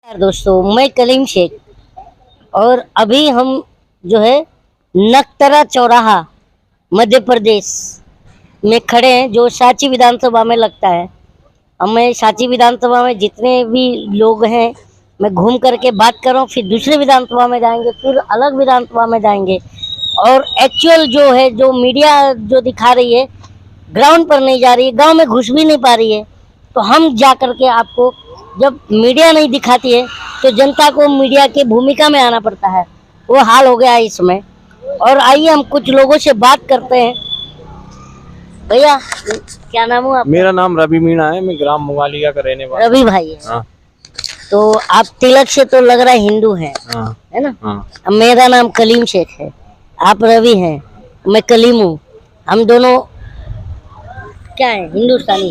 दोस्तों, मैं कलीम शेख और अभी हम जो है नक्तरा चौराहा मध्य प्रदेश में खड़े हैं, जो सांची विधानसभा में लगता है। अब मैं सांची विधानसभा में जितने भी लोग हैं मैं घूम करके बात कर रहा हूँ, फिर दूसरे विधानसभा में जाएंगे, फिर अलग विधानसभा में जाएंगे और एक्चुअल जो है, जो मीडिया जो दिखा रही है ग्राउंड पर नहीं जा रही है, गांव में घुस भी नहीं पा रही है। तो हम जा करके आपको, जब मीडिया नहीं दिखाती है तो जनता को मीडिया की भूमिका में आना पड़ता है, वो हाल हो गया है इसमें। और आइए हम कुछ लोगों से बात करते हैं। भैया क्या नाम है आपका? मेरा नाम रवि मीणा है, मैं ग्राम मुगालिया का रहने वाला। रवि भाई है। हाँ। तो आप तिलक से तो लग रहा है हिंदू हैं, हाँ। है ना? हाँ। मेरा नाम कलीम शेख है, आप रवि हैं, मैं कलीम हूँ। हम दोनों क्या है, हिंदुस्तानी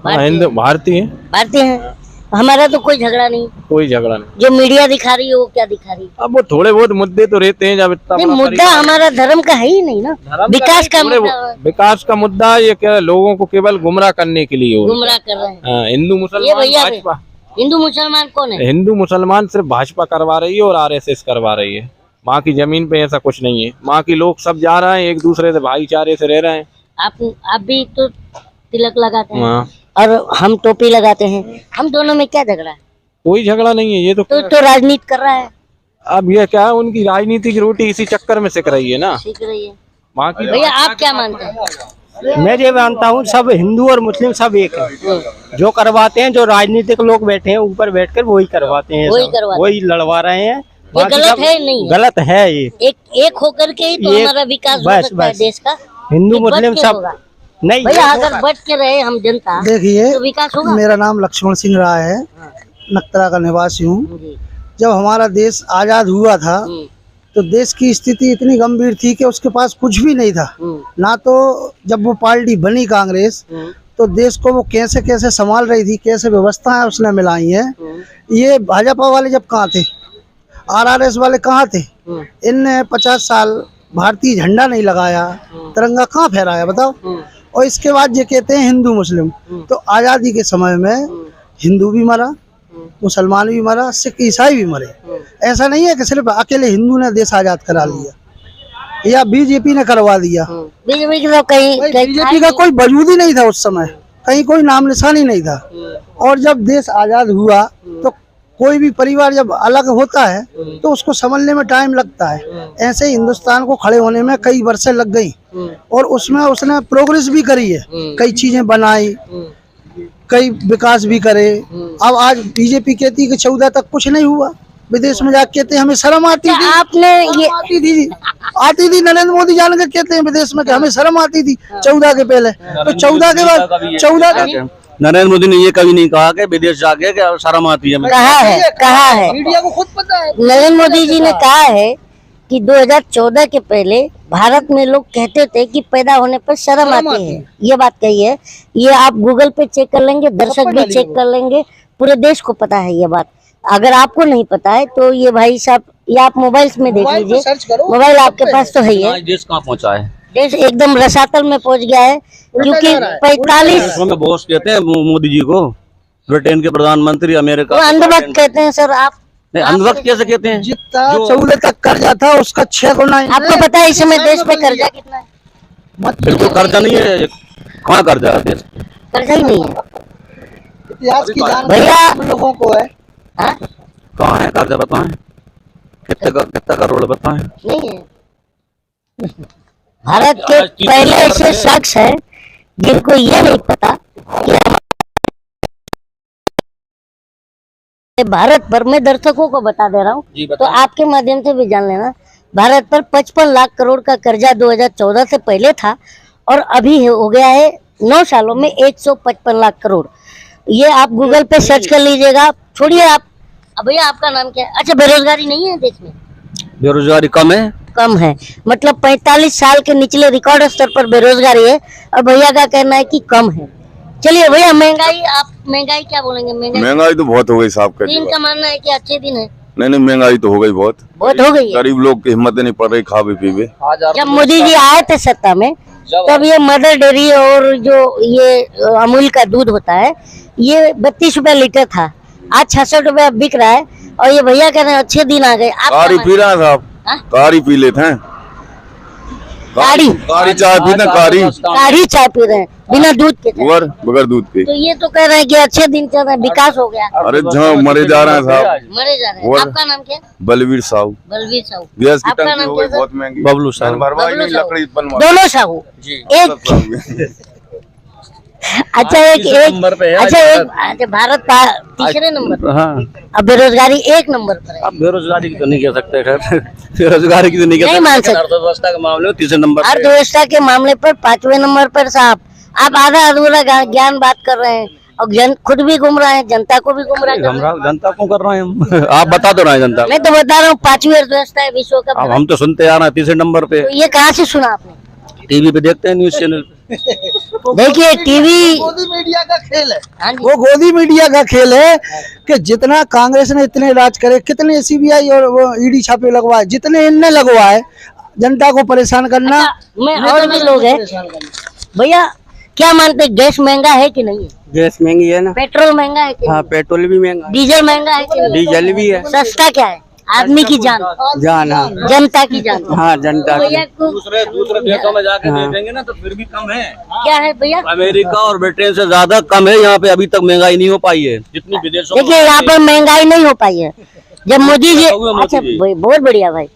है, हिंदू भारतीय है। भारतीय हैं। हमारा तो कोई झगड़ा नहीं, कोई झगड़ा नहीं। जो मीडिया दिखा रही है वो क्या दिखा रही है? अब वो थोड़े बहुत मुद्दे तो रहते हैं, जब इतना नहीं, बड़ा मुद्दा हमारा धर्म का है ही नहीं ना, विकास का मुद्दा है। विकास का मुद्दा ये क्या, लोगों को केवल गुमराह करने के लिए गुमराह कर रहे हैं। हाँ, हिंदू ये मुसलमान भैया भाजपा, हिंदू मुसलमान कौन है? हिंदू मुसलमान सिर्फ भाजपा करवा रही है और आरएसएस करवा रही है। माँ की जमीन पे ऐसा कुछ नहीं है। माँ की लोग सब जा रहे हैं, एक दूसरे से भाईचारे से रह रहे हैं। आप भी तो तिलक लगाते हैं हाँ। और हम टोपी लगाते हैं, हम दोनों में क्या झगड़ा है? कोई झगड़ा नहीं है। ये तो राजनीति कर रहा है। अब ये क्या है, उनकी राजनीति की रोटी इसी चक्कर में सिक रही है ना, सीख रही है। बाकी भैया आप क्या मानते हैं? मैं ये मानता हूँ सब हिंदू और मुस्लिम सब एक है। जो करवाते हैं, जो राजनीतिक लोग बैठे हैं ऊपर बैठकर वही करवाते हैं, वही लड़वा रहे हैं। ये गलत है नहीं? गलत है ये। एक होकर के ही तो हमारा विकास हो सकता है देश का। हिंदू मुस्लिम सब नहीं। भैया अगर बच के रहे हम जनता, देखिए तो विकास होगा। मेरा नाम लक्ष्मण सिंह राय है, नक्तरा का निवासी हूँ। जब हमारा देश आजाद हुआ था तो देश की स्थिति इतनी गंभीर थी कि उसके पास कुछ भी नहीं था ना। तो जब वो पार्टी बनी कांग्रेस, तो देश को वो कैसे कैसे संभाल रही थी, कैसे व्यवस्थाएं उसने मिलाई है। ये भाजपा वाले जब कहाँ थे, आरआरएस वाले कहाँ थे? इनने 50 साल भारतीय झंडा नहीं लगाया, तिरंगा कहाँ फहराया बताओ? और इसके बाद ये कहते हैं हिंदू मुस्लिम। तो आज़ादी के समय में हिंदू भी मरा, मुसलमान भी मरा, सिख ईसाई भी मरे। ऐसा नहीं है कि सिर्फ अकेले हिंदू ने देश आजाद करा लिया या बीजेपी ने करवा दिया। बीजेपी का कोई वजूद ही नहीं था उस समय, कहीं कोई नाम निशान ही नहीं था। और जब देश आजाद हुआ तो कोई भी परिवार जब अलग होता है तो उसको समझने में टाइम लगता है। ऐसे हिंदुस्तान को खड़े होने में कई वर्षें लग गई और उसमें उसने प्रोग्रेस भी करी है, कई चीजें बनाई, कई विकास भी करे। अब आज बीजेपी कहती है कि 14 तक कुछ नहीं हुआ, विदेश में जाके कहते हैं हमें शर्म आती थी। आपने ये आती थी नरेंद्र मोदी जान के कहते हैं विदेश में कि हमें शर्म आती थी 14 के पहले। तो 14 के बाद 14 के नरेंद्र मोदी ने ये कभी नहीं कहा कि विदेश जाके शर्म आती है। कहा है मीडिया को खुद पता है। नरेंद्र मोदी जी ने कहा है कि 2014 के पहले भारत में लोग कहते थे कि पैदा होने पर शर्म आती है। ये बात कही है। ये आप गूगल पे चेक कर लेंगे, दर्शक भी चेक कर लेंगे, पूरे देश को पता है ये बात। अगर आपको नहीं पता है तो ये भाई साहब, ये आप मोबाइल में देख लीजिए, मोबाइल आपके पास तो है ही है। देश कहाँ पहुँचा है? देश एकदम रसातल में पहुंच गया है, क्योंकि 45 बॉस कहते हैं मोदी जी को, ब्रिटेन के प्रधानमंत्री, अमेरिका अंधभक्त कहते हैं सर। आप अंधभक्त कैसे कहते हैं? जितना 14 तक कर्जा था उसका 6 गुना। आपको पता है इस समय देश पे कर्जा कितना है? बिल्कुल कर्जा नहीं है। कहाँ कर्जा है? देश कर्जा ही नहीं है। इतिहास की जान भैया लोगों को है। कहाँ है कर्जा बताएं? कितना करोड़ बताएं? नहीं है। भारत के पहले ऐसे शख्स हैं जिनको ये नहीं पता कि भारत भर में, दर्शकों को बता दे रहा हूँ तो आपके माध्यम से भी जान लेना, भारत पर 55 लाख करोड़ का कर्जा 2014 से पहले था और अभी हो गया है 9 सालों में 155 लाख करोड़। ये आप गूगल पे सर्च कर लीजिएगा। छोड़िए आप, भैया आपका नाम क्या है? अच्छा, बेरोजगारी नहीं है देश में? बेरोजगारी कम है। कम है मतलब 45 साल के निचले रिकॉर्ड स्तर पर बेरोजगारी है और भैया का कहना है कि कम है। चलिए भैया, महंगाई, आप महंगाई क्या बोलेंगे? महंगाई तो बहुत हो गई साहब का। इनका मानना है कि अच्छे दिन है। नहीं, महंगाई तो हो गई, बहुत हो गई है। गरीब लोग की हिम्मत नहीं पड़ रही खा भी पीवे। जब मोदी जी आए थे सत्ता में तब ये मदर डेयरी और जो ये अमूल का दूध होता है ये 32 रुपए लीटर था। आज 66 रुपया बिक रहा है और ये भैया कह रहे हैं अच्छे दिन आ गए। आप कार ही पी रहे हैं हाँ? साहब, कार ही पी लेते हैं। काढ़ी कारी चाय पीते हैं, काढ़ी चाय पी रहे हैं बिना दूध के। बगैर दूध के। तो ये तो कह रहे हैं कि अच्छे दिन चल रहे हैं, विकास हो गया। अरे जहाँ मरे जा रहे हैं साहब, मरे जा रहे हैं। और- आपका नाम क्या है? बलवीर साहू। बलवीर साहू। गैस की आपका टंकी नाम हो क्या गई है? बहुत महंगी। बबलू साहू। भरवाई नहीं, बबलू साहू। लकड़ी बनवा दोनों साहू एक। अच्छा एक भारत तीसरे नंबर पर। हाँ, अब बेरोजगारी 1 नंबर पर है। अब बेरोजगारी की तो नहीं कह सकते खैर, बेरोजगारी की तो नहीं कह नहीं सकते, मान लेकिन सकते। अर्थव्यवस्था के मामले में तीसरे नंबर पे है। अर्थव्यवस्था के मामले पर 5वें नंबर पर साहब। आप आधा अधूरा ज्ञान बात कर रहे हैं और खुद भी घूम रहे हैं, जनता को भी गुमराह कर रहे हैं। हमरा जनता को कर रहे हैं हम। आप बता तो रहे हैं जनता को। मैं तो बता रहा हूँ 5वीं अर्थव्यवस्था है विश्व का। अब हम तो सुनते आ रहे हैं तीसरे नंबर पे, तो ये कहाँ से सुना आपने? टीवी पे देखते हैं, न्यूज चैनल पे। देखिए टीवी गोदी मीडिया का खेल है। हाँ जी। वो गोदी मीडिया का खेल है कि जितना कांग्रेस ने इतने राज करे, कितने सीबीआई और वो ईडी छापे लगवाए, जितने इनने लगवाए, जनता को परेशान करना। मैं और भी लोग हैं भैया, क्या मानते हैं गैस महंगा है कि नहीं है? गैस महंगी है ना। पेट्रोल महंगा है कि हाँ, नहीं? पेट्रोल भी महंगा है, डीजल महंगा है कि नहीं? डीजल भी है। सस्ता क्या है? आदमी की जान, जान, हाँ जनता की जान। हाँ, जनता की। भैया को दूसरे देशों में जाके देखेंगे ना तो फिर भी कम है। क्या है भैया? अमेरिका और ब्रिटेन से ज्यादा कम है यहाँ पे, अभी तक महंगाई नहीं हो पाई है जितनी विदेशों में। देखिए यहाँ पर महंगाई नहीं हो पाई है। जब मोदी जी, अच्छा बहुत बढ़िया भाई,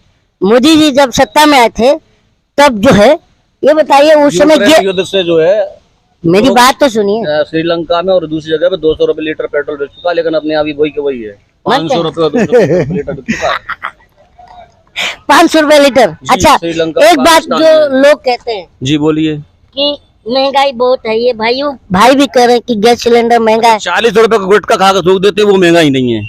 मोदी जी जब सत्ता में आए थे तब जो है, ये बताइए उस समय युद्ध से जो है, मेरी बात तो सुनिए। श्रीलंका में और दूसरी जगह पे 200 रुपए लीटर पेट्रोल बेच चुका, लेकिन अपने अभी वही के वही है, 500 रुपए लीटर बेच चुका है। 500 रुपए लीटर। अच्छा श्रीलंका, एक बात पाकिस्तान जो लोग कहते हैं जी बोलिए। कि महंगाई बहुत है, ये भाई भी कह रहे हैं कि गैस सिलेंडर महंगा है। 40 रुपए का गुटखा खा के थूक देते, वो महंगा ही नहीं है।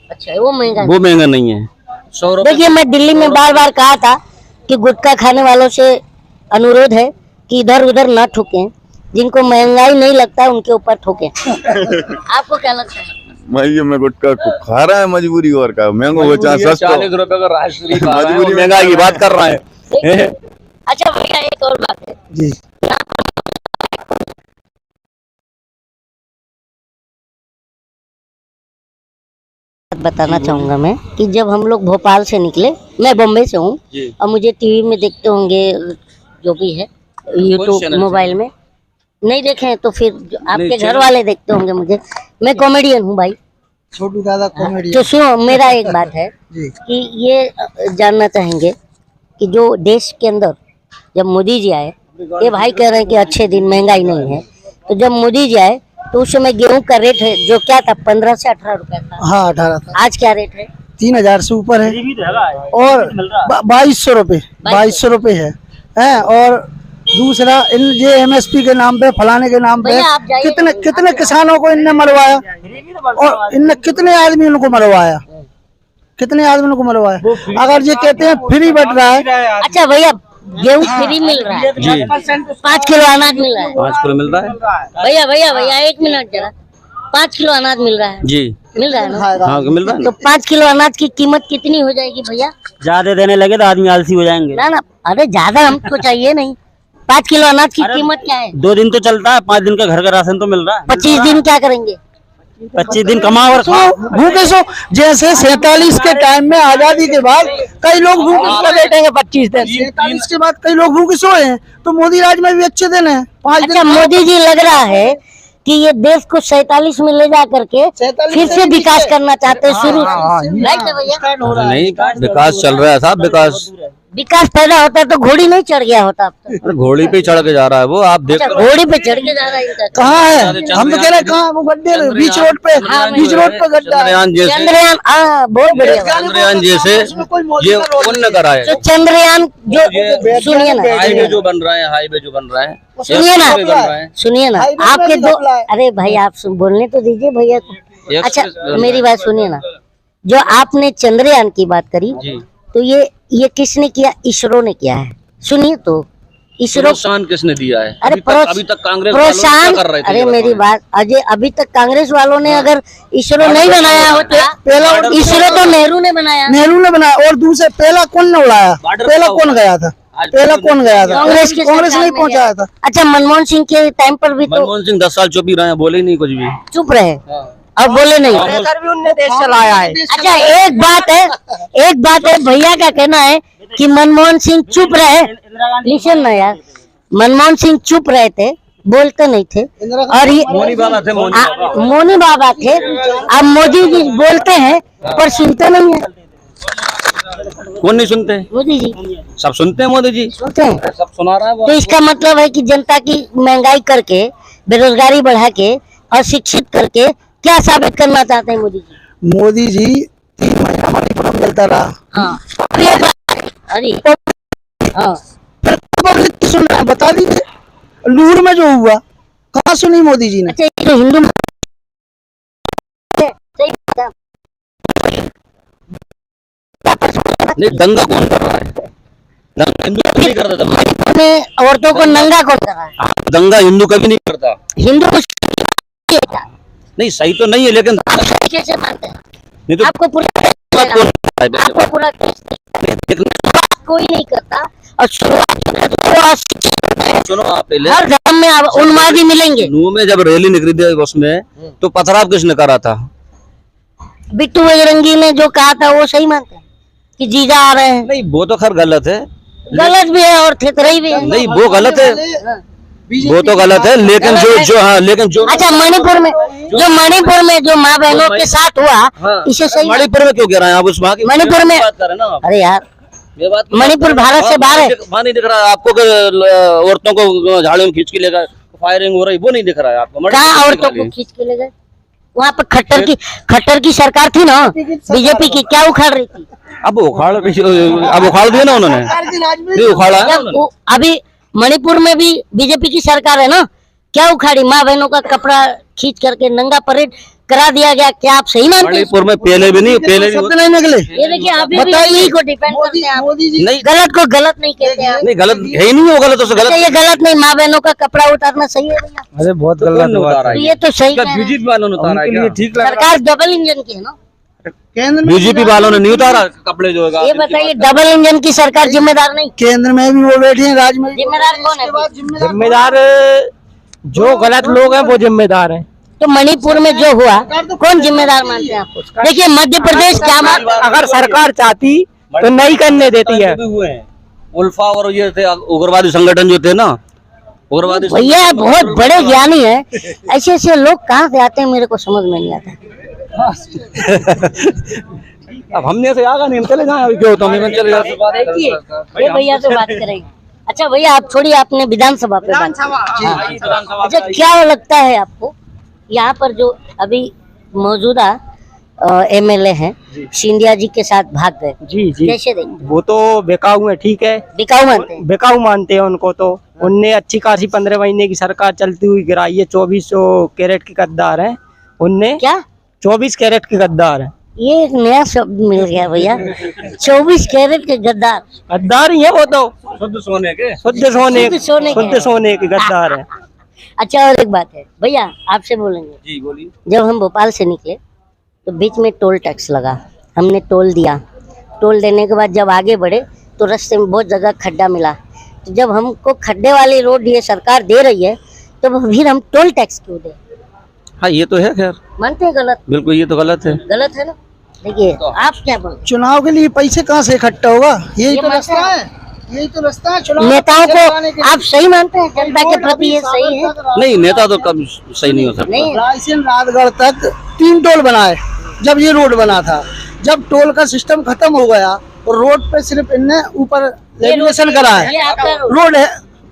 अच्छा वो महंगा है। वो महंगा नहीं है। 100 रुपए। देखिए मैं दिल्ली में बार बार कहा था कि गुटखा खाने वालों से अनुरोध है कि इधर उधर ना ठोकें, जिनको महंगाई नहीं लगता है उनके ऊपर ठोकें। आपको क्या लगता है? मैं गुटखा खा रहा है मजबूरी, और का महंगा हो चाहे सस्ता हो। 40 रुपए का राजश्री खा रहा है, मजबूरी वो महंगाई की बात कर रहा है। अच्छा भैया एक और बात है जी, बताना चाहूंगा मैं कि जब हम लोग भोपाल से निकले, मैं बॉम्बे से हूँ जी। और मुझे टीवी में देखते होंगे जो भी है, यूट्यूब चैनल मोबाइल में नहीं देखे हैं तो फिर आपके नहीं, घर चैनल- वाले देखते होंगे मुझे। मैं कॉमेडियन हूँ भाई। छोटू दादा कॉमेडी। तो सुनो मेरा एक बात है जी, कि ये जानना चाहेंगे कि जो देश के अंदर जब मोदी जी आए, ये भाई कह रहे हैं कि अच्छे दिन, महंगाई नहीं है, तो जब मोदी जी आए तो उस समय गेहूं का रेट है जो क्या था, 15 से 18 रुपया था। हाँ 18 था। आज क्या रेट है? 3000 से ऊपर है और 2200 रुपए, 2200 रुपए है। और दूसरा इन ये एमएसपी के नाम पे, फलाने के नाम पे भैया, आप जाइए। कितने कितने किसानों को इनने मरवाया, और इनने कितने आदमी उनको मरवाया, कितने आदमी को मरवाया। अगर ये कहते हैं फ्री बट रहा है, अच्छा भैया गेहूं फ्री मिल रहा है, जी 5 किलो अनाज मिल रहा है। 5 किलो मिल रहा है भैया भैया भैया 1 मिनट जरा, 5 किलो अनाज मिल रहा है, जी। मिल रहा है ना? हाँ मिल रहा है तो ना। 5 किलो अनाज की कीमत कितनी हो जाएगी भैया? ज्यादा देने लगे तो आदमी आलसी हो जाएंगे। ना ना, अरे ज्यादा हमको चाहिए नहीं। 5 किलो अनाज की कीमत क्या है? 2 दिन तो चलता है, 5 दिन का घर का राशन तो मिल रहा है। 25 दिन क्या करेंगे? 25 दिन कमाओ और खाओ। भूखे सो। जैसे 47 के टाइम में आजादी के बाद कई लोग भूखे सो बैठेंगे 25 दिन, 47 के बाद कई लोग भूखे सोए हैं। तो मोदी राज में भी अच्छे दिन है, 5 अच्छा मोदी जी लग रहा है कि ये देश को 47 में ले जा करके 47 फिर से विकास करना चाहते हैं शुरू हाँ, से। राइट है भैया? नहीं, विकास चल रहा है साहब, विकास। विकास पैदा होता है तो घोड़ी नहीं चढ़ गया होता अब तक। अरे घोड़ी पे चढ़ के जा रहा है वो, आप देख। अच्छा घोड़ी पे चढ़ के जा रहा है इनका। कहाँ है? हम तो कह रहे हैं कहाँ, वो गड्ढे बीच रोड पे, बीच रोड पे गड्ढा है। चंद्रयान जैसे, चंद्रयान, हाँ बहुत बढ़िया। चंद्रयान जैसे ये पुण्य करा है। तो चंद्रयान जो, सुनिए ना, हाईवे जो बन रहा है, हाईवे जो बन रहा है, सुनिए ना, बन रहा है। सुनिए ना, हाईवे में आपके भी दो, सप्लाई। अरे भाई आप बोलने तो दीजिए भैया को। अच्छा मेरी बात सुनिए ना, जो आपने चंद्रयान की बात करी, जी। तो ये किसने किया? इसरो ने किया है। सुनिए तो इसरो, प्रोत्साहन किसने दिया है? अरे अभी तक कांग्रेस वालों प्रोत्साहन, क्या कर रहे थे? अरे ये मेरी बताओ। बात अजय, अभी तक कांग्रेस वालों ने अगर इसरो नहीं बनाया होता, पहला इसरो तो नेहरू ने बनाया। नेहरू ने बनाया, और दूसरे पहला कौन ने उड़ाया, पहला कौन गया था, पहला कौन गया था? कांग्रेस की कांग्रेस सरकार नहीं में पहुंचाया गया। था। अच्छा मनमोहन सिंह के टाइम पर भी तो मनमोहन सिंह 10 साल चुप ही रहे हैं, बोले ही नहीं कुछ भी। चुप रहे। अब बोले नहीं। प्रेशर भी उनने देश चलाया है। अच्छा एक बात है भैया का कहना है कि मनमोहन सिंह चुप रहे। लिसन ना यार, मनमोहन सिंह चुप रहे थे, बोलते नहीं थे, और ये मोनी बाबा थे। अब मोदी जी बोलते हैं पर सुनते नहीं है। कौन नहीं सुनते? मोदी जी सब सुनते हैं, मोदी जी सुनते हैं। सब सुना रहा है वो। तो इसका मतलब है कि जनता की महंगाई करके, बेरोजगारी बढ़ा के और शिक्षित करके क्या साबित करना चाहते हैं मोदी जी? मोदी जी 3 महीना मणिपुरम चलता रहा। हाँ अरे हाँ पब्लिक सुन रहा है, बता दीजिए लूर में जो हुआ कहाँ सुनी मोदी जी ने? अच्छा ये जो हिंदू सही बात है। नहीं, दंगा कौन कर रहा है? दंगा हिंदू कभी नहीं करता था। मणिपुर में औरतों को नंगा कौन कर रहा है? दंगा हिंदू कभी नहीं करता। हिंदू कुछ नहीं था। नहीं सही तो नहीं है, लेकिन आप सही कैसे मानते हैं? नहीं तो आपको पूरा बात कौन करता है? आपको पूरा कोई नहीं करता। और सुनो आप पहले, हर धर्म में अब उन्मादी मिलेंगे। नू में जब रैली निकली थी उसमें, तो पथराव किसने करा था? बिट्टू बजरंगी ने जो कहा था वो सही मानते हैं कि जीजा आ रहे हैं? नहीं वो तो खैर गलत है। गलत भी है और थेतरई भी है। नहीं वो गलत है, वो तो गलत है, लेकिन जो हाँ लेकिन जो अच्छा मणिपुर में जो माँ बहनों के साथ हुआ, इसे सही मणिपुर में क्यों कह रहे हैं आप? उस माँ की मणिपुर में बात कर रहे हैं ना आप। अरे यार ये बात मणिपुर भारत से बाहर है। वहाँ नहीं दिख रहा है आपको कि औरतों को झाड़ियों में खींच के लेकर फायरिंग हो रही, वो नहीं दिख रहा है आपको? कहाँ औरतों को खींच के ले गए? वहाँ पर खट्टर की सरकार थी ना, बीजेपी की, क्या उखाड़ रही थी? अब उखाड़ दिया ना उन्होंने, नहीं उखाड़ा है उन्होंने। अभी मणिपुर में भी बीजेपी की सरकार है ना, क्या उखाड़ी? माँ बहनों का कपड़ा खींच करके नंगा परेड करा दिया गया। क्या आप सही मानते हैं? मणिपुर में पहले भी नहीं, पहले भी नहीं निकले। ये देखिए अभी भी यही को डिपेंड करते हैं आप। नहीं गलत को गलत नहीं कहते हैं। नहीं गलत है ही नहीं, वो गलत उससे अच्छा, गलत। ये गलत नहीं, माँ बहनों का कपड़ा उतारना सही है भैया? अरे बहुत गलत बात तो ये तो सही कह रहे हैं। बीजेपी वालों ने उतारा है क्या? ठीक लग सरकार डबल इंजन की है ना। केंद्र में बीजेपी वालों ने नहीं उतारा कपड़े जो है। ये बताइए डबल इंजन की सरकार जिम्मेदार नहीं? केंद्र में भी वो बैठे हैं, राज्य में जिम्मेदार कौन है? जिम्मेदार जो गलत लोग हैं वो जिम्मेदार हैं। तो मणिपुर में जो हुआ कौन जिम्मेदार मानते हैं आपको? देखिए मध्य प्रदेश क्या मानता है? अगर सरकार चाहती तो नहीं करने देती है। हुए हैं उल्फा और ये थे उग्रवादी संगठन जो थे ना, उग्रवादी भैया बहुत बड़े ज्ञानी है। ऐसे ऐसे लोग कहाँ से आते हैं मेरे को समझ में नहीं आता। अब हमने से आगा नहीं, हम चले जाए। अभी क्यों तो हम चले जाते। देखिए ये भैया से बात करेंगे। अच्छा भैया आप छोड़िए, आपने विधानसभा पे बात की। अच्छा क्या लगता है आपको यहाँ पर जो अभी मौजूदा एमएलए हैं सिंधिया जी के साथ भाग गए, जी जी कैसे देखते? वो तो बेकाऊ है, ठीक है, बिकाऊ मानते हैं? बेकाऊ मानते हैं उनको। तो उनने अच्छी खासी 15 महीने की सरकार चलती हुई गिराई है। 2400 कैरेट के गद्दार हैं उनने। क्या 24 कैरेट के गद्दार हैं। ये एक नया शब्द मिल गया भैया, 24 कैरेट के गद्दार। गद्दार ही है वो तो, शुद्ध सोने के, शुद्ध सोने के गद्दार है। अच्छा और एक बात है भैया आपसे बोलेंगे, जी बोलिए। जब हम भोपाल से निकले तो बीच में टोल टैक्स लगा, हमने टोल दिया। टोल देने के बाद जब आगे बढ़े तो रास्ते में बहुत जगह खड्डा मिला। तो जब हमको खड्डे वाली रोड ये सरकार दे रही है तो फिर हम टोल टैक्स क्यों दें? हाँ ये तो है, खैर मानते हैं गलत? बिल्कुल ये तो गलत है। गलत है ना। देखिए आप क्या बोलते चुनाव के लिए पैसे कहाँ से इकट्ठा होगा? यही ये तो मानते रास्ता हैं। है, यही तो रास्ता है हैं? चुनाव नेताओं चलाने को के आप सही मानते हैं? जनता के प्रति ये सही है? नहीं नेता तो कब सही नहीं हो सकता। नहीं रायसेन राजगढ़ तक 3 टोल बनाए जब ये रोड बना था। जब टोल का सिस्टम खत्म हो गया और रोड पे सिर्फ इनने ऊपर लेमिनेशन करा है, ये आपका रोड है।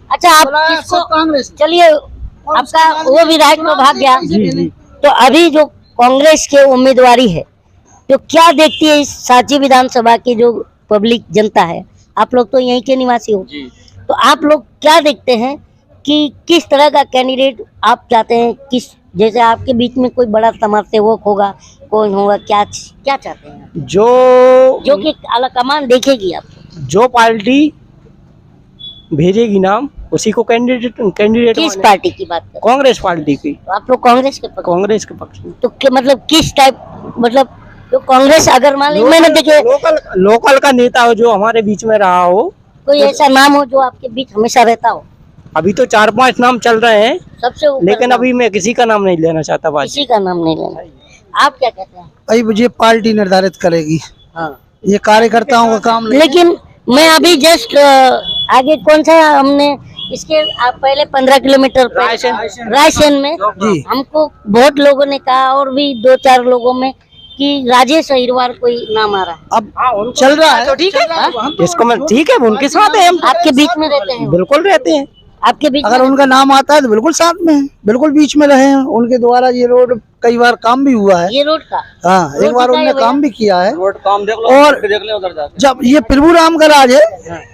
अच्छा आप किसको? कांग्रेस चलिए आपका वो विधायक तो भाग गया, तो अभी जो कांग्रेस के उम्मीदवारी है तो क्या देखती है इस सांची विधानसभा की जो पब्लिक जनता है? आप लोग तो यहीं के निवासी हो, तो आप लोग क्या देखते हैं कि किस तरह का कैंडिडेट आप चाहते हैं? किस जैसे आपके बीच में कोई बड़ा समाजसेवक होगा, कौन होगा, क्या चाहते हैं जो कि आला कमान देखेगी आप? जो पार्टी भेजेगी नाम उसी को कैंडिडेट किस पार्टी की बात करें? कांग्रेस पार्टी की। तो आप लोग कांग्रेस के पक्ष? कांग्रेस के पक्ष में। तो मतलब किस टाइप, मतलब तो कांग्रेस अगर मान लीजिए मैंने देखे लोकल का नेता हो जो हमारे बीच में रहा हो, कोई ऐसा नाम हो जो आपके बीच हमेशा रहता हो? अभी तो 4-5 नाम चल रहे हैं, सबसे ऊपर लेकिन नाम, अभी मैं किसी का नाम नहीं लेना चाहता। किसी का नाम नहीं लेना। आप क्या कहते हैं? भाई ये पार्टी निर्धारित करेगी, हाँ। ये कार्यकर्ताओं का काम नहीं। लेकिन मैं अभी जस्ट आगे कौन सा हमने इसके पहले 15 किलोमीटर रायसेन में जी। हमको बहुत लोगों ने कहा और भी 2-4 लोगों में कि राजेश अहिरवार कोई नाम आ रहा है। अब चल रहा है तो ठीक है, इसको मैं ठीक है, उनके साथ है हम, आपके बीच में रहते हैं, बिल्कुल रहते हैं। आपके बीच अगर में उनका नाम आता है तो बिल्कुल साथ में हैं, बिल्कुल बीच में रहे हैं। उनके द्वारा ये रोड कई बार काम भी हुआ है। ये रोड का हाँ, एक बार रोड उन्होंने का है काम भी किया है। रोड काम देख लो और देख ले उधर जाके। जब ये प्रभुराम का राज है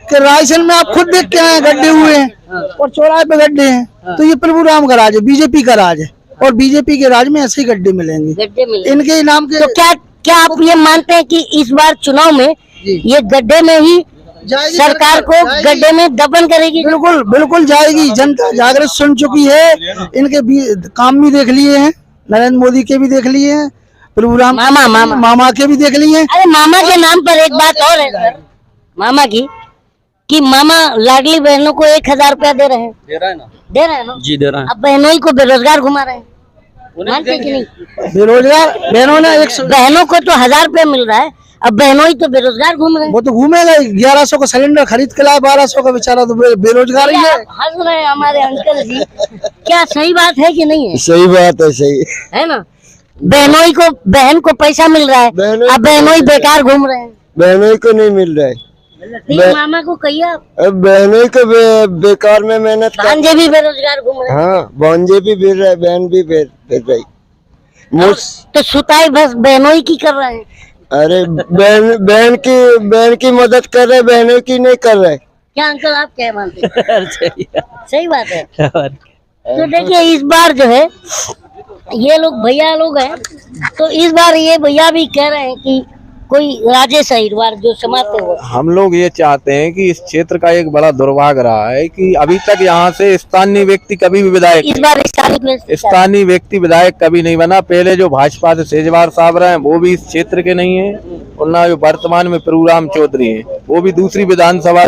कि रायसेन में आप खुद देख के आए, गड्ढे हुए हैं और चौराहे पे गड्ढे हैं, तो ये प्रभुराम का राज है, बीजेपी का राज है। और बीजेपी के राज में ऐसे ही गड्ढे मिलेंगे, गड्ढे मिले। इनके ही नाम के। तो क्या आप ये मानते हैं कि इस बार चुनाव में ये गड्ढे में ही जाएगी सरकार को जाएगी। गड्ढे में दफन करेगी? बिल्कुल बिल्कुल जाएगी। जनता जागृत सुन चुकी है, इनके काम भी देख लिए हैं, नरेंद्र मोदी के भी देख लिए हैं, प्रभुराम मामा के भी देख लिए हैं। अरे मामा के नाम पर एक बात और है सर, मामा की, कि मामा लाडली बहनों को 1000 रुपया दे रहे हैं। दे रहा है ना, दे रहे हैं ना? जी दे रहा है। अब बहनों ही को बेरोजगार घुमा रहे हैं, मानते कि नहीं? बेरोजगार बहनों ने बहनों को तो 1000 रुपया मिल रहा है, अब बहनों ही तो बेरोजगार घूम रहे हैं। वो तो घूमेगा, 1100 का सिलेंडर खरीद के लाए, 1200 का बेचारा तो बेरोजगार ही है। आप हंस रहे हैं हमारे अंकल जी, क्या सही बात है कि नहीं है? सही बात है, सही है ना? बहनों ही को, बहन को पैसा मिल रहा है, अब बहनों ही बेकार घूम रहे हैं। बहनों को नहीं मिल रहा है। तो मामा को कहिए आप, अब बहनों को बेकार में मेहनत कर। भांजे भी बेरोजगार घूम रहे हैं। हाँ, भांजे भी फिर रहे, बहन भी फिर रही। तो सुताई बस बहनों ही की कर रहे हैं। अरे बहन की मदद कर रहे, बहनों की नहीं कर रहे। क्या अंकल आप क्या मानते हैं? सही बात है। तो देखिए इस बार जो है ये लोग भैया लोग हैं, तो इस बार ये भैया भी कह रहे हैं कि कोई राजेश अहिरवार जो समाते हो। हम लोग ये चाहते हैं कि इस क्षेत्र का एक बड़ा दुर्भाग्य रहा है कि अभी तक यहाँ से स्थानीय व्यक्ति कभी भी विधायक, इस बार स्थानीय व्यक्ति विधायक कभी नहीं बना। पहले जो भाजपा से सेजवार साहब रहे वो भी इस क्षेत्र के नहीं है, और ना जो वर्तमान में प्रभुराम चौधरी है वो भी दूसरी विधानसभा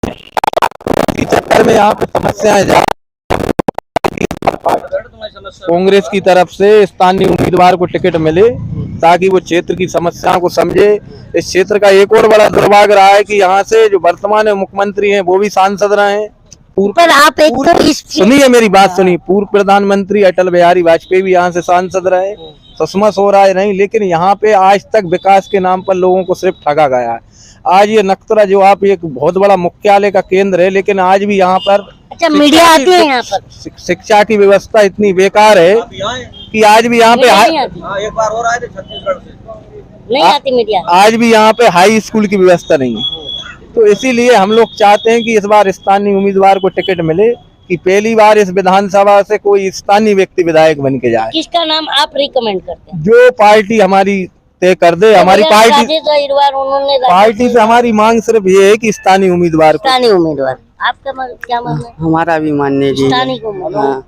के चक्कर में यहाँ पे समस्याएं कांग्रेस की तरफ से स्थानीय उम्मीदवार को टिकट मिले ताकि वो क्षेत्र की समस्याओं को समझे। इस क्षेत्र का एक और बड़ा दुर्भाग्य रहा है कि यहाँ से जो वर्तमान में मुख्यमंत्री हैं वो भी सांसद रहे हैं। पर आप एक तो इस सुनिए मेरी बात सुनिए, पूर्व प्रधानमंत्री अटल बिहारी वाजपेयी भी यहाँ से सांसद रहे, सुषमा स्वराज नहीं, लेकिन यहाँ पे आज तक विकास के नाम पर लोगों को सिर्फ ठगा गया है। आज ये नक्तरा जो आप एक बहुत बड़ा मुख्यालय का केंद्र है, लेकिन आज भी यहाँ पर अच्छा मीडिया आती है यहाँ पर, शिक्षा की व्यवस्था इतनी बेकार है कि आज भी यहाँ पे एक बार और आए थे छत्तीसगढ़ से, नहीं आती मीडिया, आज भी यहाँ पे हाई स्कूल की व्यवस्था नहीं है। तो इसीलिए हम लोग चाहते हैं कि इस बार स्थानीय उम्मीदवार को टिकट मिले, कि पहली बार इस विधानसभा से कोई स्थानीय व्यक्ति विधायक बन के जाए। किसका नाम आप रिकमेंड करते हैं? जो पार्टी हमारी तय कर दे, हमारी पार्टी से हमारी मांग सिर्फ ये है कि स्थानीय उम्मीदवार आपका क्या मानना है? हमारा भी मानने जी, स्थानीय उम्मीदवार,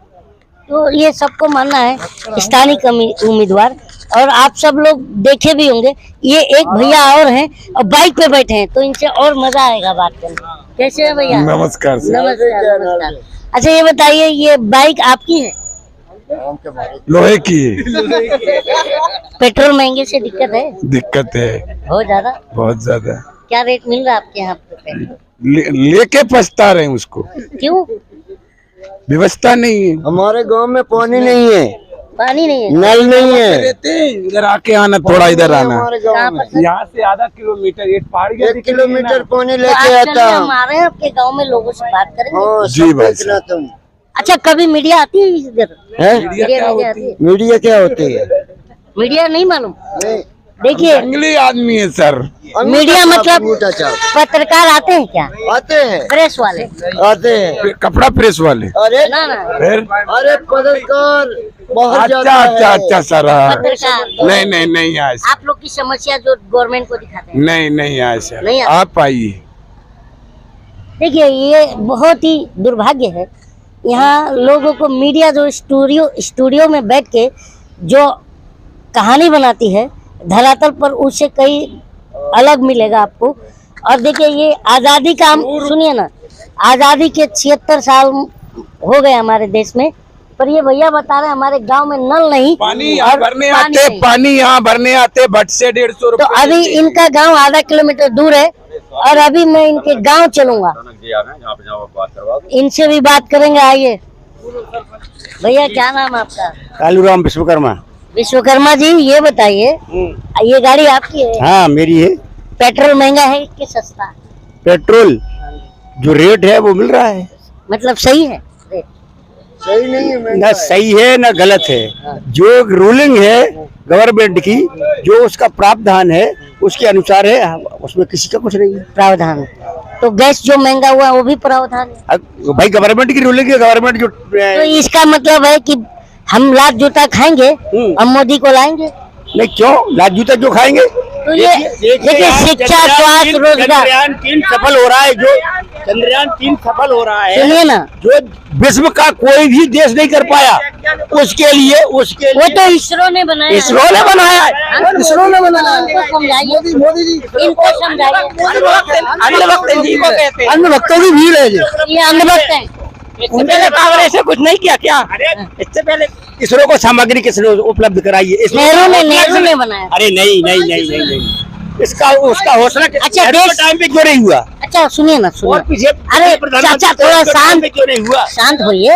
तो ये सबको मानना है स्थानीय उम्मीदवार। और आप सब लोग देखे भी होंगे, ये एक भैया और हैं और बाइक पे बैठे हैं, तो इनसे और मजा आएगा बात करने। कैसे है भैया? नमस्कार नमस्कार। अच्छा ये बताइए, ये बाइक आपकी है? लोहे की पेट्रोल महंगे से दिक्कत है? दिक्कत है बहुत ज्यादा। क्या रेट मिल रहा है आपके यहाँ पे पेट्रोल? लेके पछता रहे हैं उसको, क्यों? व्यवस्था नहीं है। हमारे गांव में पानी नहीं है, पानी नहीं है, नल नहीं है। इधर आके आना, थोड़ा इधर आना, यहाँ से आधा किलोमीटर 1 किलोमीटर पानी तो लेके आज आता हम आ रहे हैं आपके गांव में, लोगों से बात करेंगे। जी भाई। तुम अच्छा कभी मीडिया आती है इधर? मीडिया आती है? मीडिया क्या होती है? मीडिया नहीं मालूम? देखिए जंगली आदमी है सर। मीडिया मतलब पत्रकार आते हैं क्या? आते हैं, प्रेस वाले आते हैं, कपड़ा प्रेस वाले। अरे ना अरे पत्रकार बहुत ज्यादा अच्छा सर। पत्रकार नहीं आए, आप लोग की समस्या जो गवर्नमेंट को दिखाते हैं। नहीं आए सर, नहीं आए। आप आइए। देखिए ये बहुत ही दुर्भाग्य है, यहाँ लोगों को मीडिया जो स्टूडियो में बैठ के जो कहानी बनाती है धरातल पर, उससे कई अलग मिलेगा आपको। और देखिए ये आज़ादी का, हम सुनिए ना, आज़ादी के 76 साल हो गए हमारे देश में, पर ये भैया बता रहे हैं हमारे गांव में नल नहीं, पानी यहाँ भरने पानी आते, नहीं। पानी यहाँ भरने आते भट्ट से 150 तो रुपए। अभी इनका गांव आधा किलोमीटर दूर है और अभी मैं इनके गांव चलूंगा, इनसे भी बात करेंगे। आइए भैया, क्या नाम है आपका? कालूराम विश्वकर्मा। विश्वकर्मा जी, ये बताइए, ये गाड़ी आपकी है? हाँ मेरी है। पेट्रोल महंगा है कि सस्ता? पेट्रोल जो रेट है वो मिल रहा है, मतलब सही है रेट? ना सही है ना गलत है। जो रूलिंग है गवर्नमेंट की, जो उसका प्रावधान है उसके अनुसार है, उसमें किसी का कुछ नहीं है। प्रावधान तो गैस जो महंगा हुआ है वो भी प्रावधान है। अब भाई गवर्नमेंट की रूलिंग है, गवर्नमेंट जो तो इसका मतलब है कि हम लात जूता खाएंगे, हम मोदी को लाएंगे? नहीं, क्यों लात जूता जो खाएंगे। तो ये देखिए, शिक्षा, स्वास्थ्य, रोजगार, चंद्रयान 3 सफल हो रहा है, जो चंद्रयान 3 सफल हो रहा है, सुनिए ना, जो विश्व का कोई भी देश नहीं कर पाया, उसके लिए वो तो इसरो ने बनाया, इसरो ने बनाया है। इसरो ने बनाया है। इनको समझाइए, मोदी जी इनको समझाइए। अन्य भक्तों की भीड़ है ये अंधभक्त है। पहले कांग्रेस ने कुछ नहीं किया क्या? इससे पहले इसरो को सामग्री किसने उपलब्ध कराई है? नेहरू ने बनाया। अरे नहीं नहीं नहीं नहीं नहीं, इसका उसका हौसला अच्छा, टाइम पे क्यों नहीं हुआ? अच्छा सुनिए ना, और सुनिए। पीछे अरे चाचा, थोड़ा शांत क्यों नहीं हुआ? शांत होइए।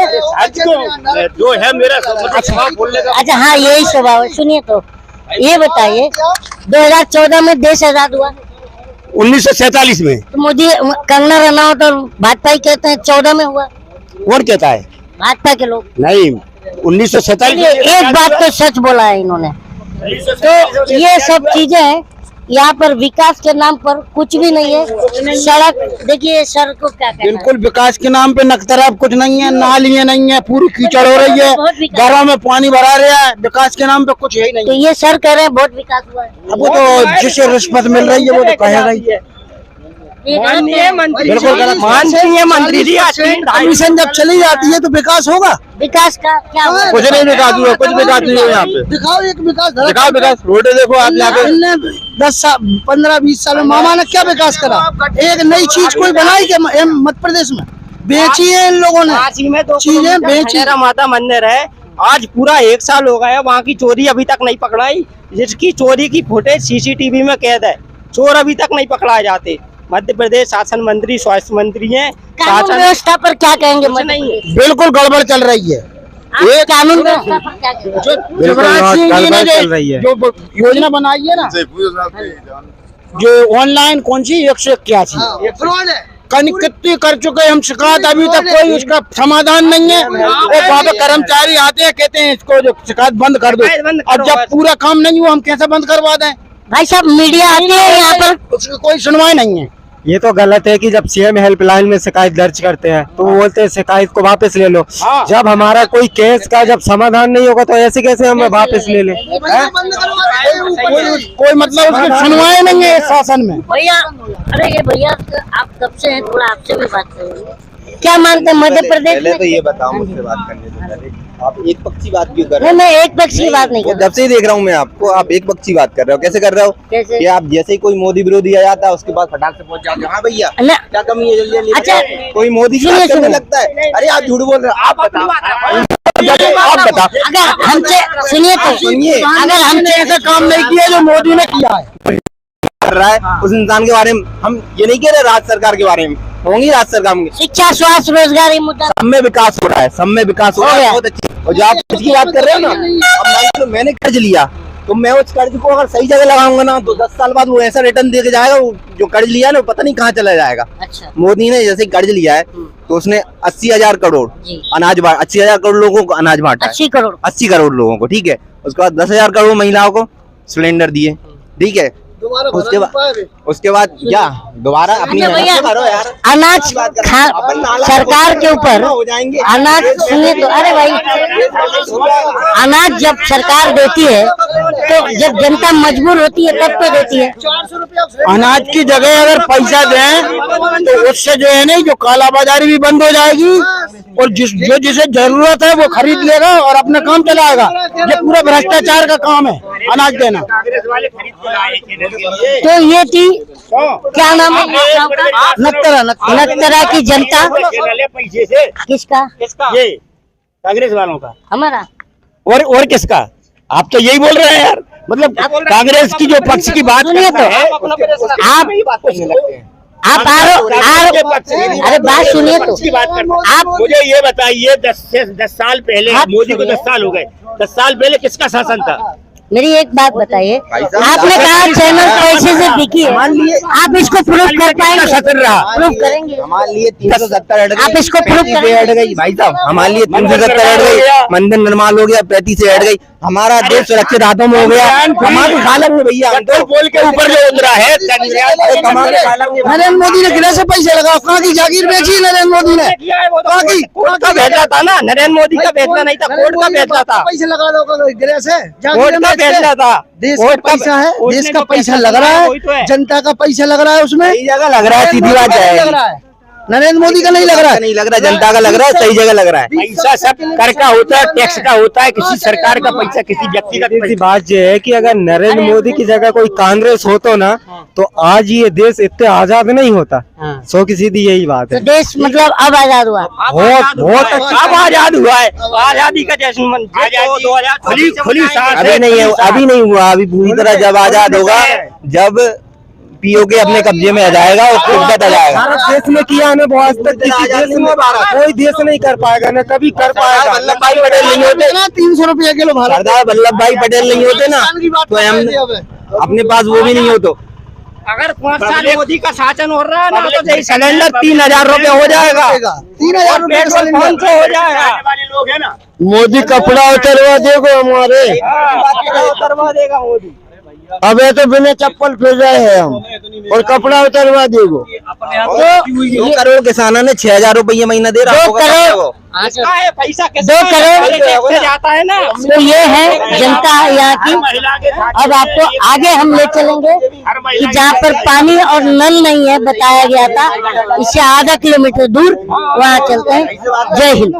जो है मेरा स्वभाव बोलने का। अच्छा हाँ, यही स्वभाव है। सुनिए तो ये बताइए, 2014 में देश आजाद हुआ 1947 में। तो मोदी, कंगना रनौत और भाजपा ही कहते हैं 14 में हुआ। कौन कहता है? भाजपा के लोग। नहीं, 1947। एक बात तो सच बोला है इन्होंने। तो ये सब चीजें हैं, यहाँ पर विकास के नाम पर कुछ भी नहीं है। सड़क देखिए, सड़क को क्या कहना है? बिल्कुल विकास के नाम पे नक्तरा कुछ नहीं है, नालियाँ नहीं है, पूरी कीचड़ हो रही है, बहुत विकास। घरों में पानी भरा रहा है। विकास के नाम पे कुछ है ही नहीं। तो ये सर कह रहे हैं बहुत विकास हुआ है। अब वो तो जिसे रिश्वत मिल रही है वो तो कहेगा ही। ये गलत है। बिल्कुल गलत। माननीय मंत्री जी, कमीशन जब चली जाती है तो विकास होगा? विकास का क्या हुआ? कुछ नहीं विकास हुआ, कुछ विकास नहीं हुआ यहाँ पे। दिखाओ एक विकास। दिखाओ विकास, रोड देखो आप यहाँ पे। 10 साल 15-20 साल में मामा ने क्या विकास करा? एक नई चीज कोई बनाई क्या मध्य प्रदेश में? बेची है इन लोगों ने, चीजें बेची। माता मंदिर है, आज पूरा 1 साल हो गया, वहाँ की चोरी अभी तक नहीं पकड़ाई, जिसकी चोरी की फुटेज सीसीटीवी में कैद है। चोर अभी तक नहीं पकड़ाए जाते। मध्य प्रदेश शासन मंत्री, स्वास्थ्य मंत्री हैं। कानून व्यवस्था पर क्या कहेंगे? नहीं है, बिल्कुल गड़बड़ चल रही है। ये कानून व्यवस्था पर क्या कहेंगे? शिवराज सिंह जी ने जो योजना बनाई है ना, जो ऑनलाइन कौन सी 181 फ्रॉड है। कितनी कर चुके हम शिकायत, अभी तक कोई उसका समाधान नहीं है। वो वहाँ पे कर्मचारी आते हैं, कहते हैं इसको जो शिकायत बंद कर दो, और जब पूरा काम नहीं हुआ हम कैसे बंद करवा दें? भाई साहब, मीडिया आती है यहाँ पर, उसकी कोई सुनवाई नहीं है। ये तो गलत है कि जब सीएम हेल्पलाइन में शिकायत दर्ज करते हैं तो वो बोलते हैं शिकायत को वापस ले लो। हाँ। जब हमारा कोई केस का जब समाधान नहीं होगा तो ऐसे कैसे हम वापस ले लें? कोई मतलब उसकी सुनवाई नहीं है इस शासन में। भैया। अरे ये भैया, आप कब से हैं? थोड़ा आपसे भी बात करेंगे। क्या मानते हैं मध्य प्रदेश में? तो ये बताओ, मुझसे बात करने से पहले आप एक पक्षी बात क्यों कर रहे नहीं, हो? मैं एक पक्ष की बात नहीं कर रहा। जब से ही देख रहा हूँ मैं आपको, आप एक पक्षी बात कर रहे हो। कैसे कर रहे हो? कैसे? कि आप जैसे ही कोई मोदी विरोधी आ जाता है उसके बाद फटाक से पहुंच जाते हो, हाँ भैया ना, क्या कमी है, जल्दी जल्दी अच्छा, बताओ। कोई मोदी की सुनिए, बात करने सुनिए। लगता है। अरे आप झूठ बोल रहे हो, आप बताओ। आप बताओ, अगर हमसे सुनिए तो सुनिए, अगर हमसे ऐसा काम नहीं किया जो मोदी ने किया है। कर रहा है उस इंसान के बारे में। हम ये नहीं कह रहे राज्य सरकार के बारे में, होंगी राज्य सरकार में शिक्षा, स्वास्थ्य, रोजगार, ये मुद्दा सब में विकास हो रहा है, सब में विकास हो रहा है, बहुत अच्छी। और जो आप इसकी बात कर रहे हो ना, अब मान लो मैंने कर्ज लिया तो मैं उस कर्ज को अगर सही जगह लगाऊंगा ना तो 10 साल बाद वो ऐसा रिटर्न दे के जाएगा, वो जो कर्ज लिया ना पता नहीं कहाँ चला जाएगा। अच्छा। मोदी ने जैसे कर्ज लिया है तो उसने 80,000 करोड़ जी। अनाज 80,000 करोड़ लोगों को अनाज बांटा है। 80 करोड़ 80 करोड़ लोगों को, ठीक है। उसके बाद 10,000 करोड़ महिलाओं को सिलेंडर दिए, ठीक है। उसके बाद क्या दोबारा अपनी अच्छा भैया, करो यार। अनाज सरकार के ऊपर हो जाएंगे अनाज, सुनिए तो, अरे भाई, अनाज जब सरकार देती है तो जब जनता मजबूर होती है तब तो देती है। अनाज की जगह अगर पैसा दें तो उससे जो है नहीं, जो कालाबाजारी भी बंद हो जाएगी और जो जिसे जरूरत है वो खरीद लेगा और अपना काम चलाएगा। ये पूरा भ्रष्टाचार का काम है अनाज देना। तो ये थी, क्या नाम है नक्तरा की जनता। किसका? ये कांग्रेस वालों का हमारा। और किसका? आप तो यही बोल रहे हैं यार, मतलब कांग्रेस की जो पक्ष की बात सुनिए तो, आप अरे बात सुनिए तो, आप मुझे ये बताइए 10 साल पहले, मोदी को 10 साल हो गए, 10 साल पहले किसका शासन था? मेरी एक बात बताइए, आपने कहा चैनल पैसे से बिकी है, आप इसको प्रूफ कर पाएंगे? प्रूफ करेंगे? हमारे लिए 370 हट गई, आप इसको प्रूफ 35 से हट गई भाई साहब, हमारे लिए 370 हट गई, मंदिर निर्माण हो गया, 35 से हट गई, हमारा देश सुरक्षित हाथों में हो गया, हमारे खालक में भैया बोल के ऊपर जो उतरा है नरेंद्र मोदी ने गिरा से पैसे लगाओ, कहाँ की जागीर बेची नरेंद्र मोदी ने? कोर्ट का भेजना था ना, नरेंद्र मोदी का भेजना नहीं था, कोर्ट का भेजना था, पैसे लगा दो गिरा से, कोर्ट का भेजना था। देश का पैसा है, देश का पैसा लग रहा है, जनता का पैसा लग रहा है, उसमें सही जगह लग रहा है, सीधी बात है, नरेंद्र मोदी का नहीं लग रहा है, नहीं लग रहा, जनता का लग रहा है, सही जगह लग रहा है। पैसा सब कर का होता है, टैक्स का होता है, किसी सरकार का पैसा किसी व्यक्ति का सीधी सी बात ये है कि अगर नरेंद्र मोदी की जगह कोई कांग्रेस हो तो ना, तो आज ये देश इतने आजाद नहीं होता। सो की सीधी यही बात तो है। देश मतलब अब आजाद हुआ। बहुत अब आजाद हुआ है, आजादी का जश्न खुली सांस अभी नहीं है, अभी नहीं हुआ, अभी पूरी तरह जब आजाद होगा, जब पीओके अपने कब्जे में आ जाएगा और कुर्बत आ जाएगा। भारत देश में किया है वो आज तक किसी देश में कोई देश नहीं कर पाएगा, न कभी कर पाएगा। वल्लभ भाई पटेल नहीं होते, 300 रुपया किलो भारत सरदार वल्लभ भाई पटेल नहीं होते ना, तो हम अपने पास वो भी नहीं हो। तो अगर 5 साल मोदी का शासन हो रहा है ना, तो सिलेंडर 3000 रुपए हो जाएगा, 3000 रुपये पेट्रोल 500 हो जाएगा। लोग है ना, मोदी कपड़ा उतरवा देगो हमारे, उतरवा देगा मोदी। अब ये तो बिना चप्पल फिर रहे हैं हम, और कपड़ा उतरवा देगो। 2 करोड़ किसानों ने 6000 रुपये महीना दे रहा होगा, पैसा 2 करोड़ से जाता है ना, तो ये है जनता यहाँ की। अब आपको आगे हम ले चलेंगे कि जहाँ पर पानी और नल नहीं है बताया गया था, इससे आधा किलोमीटर दूर, वहाँ चलते हैं। जय हिंद।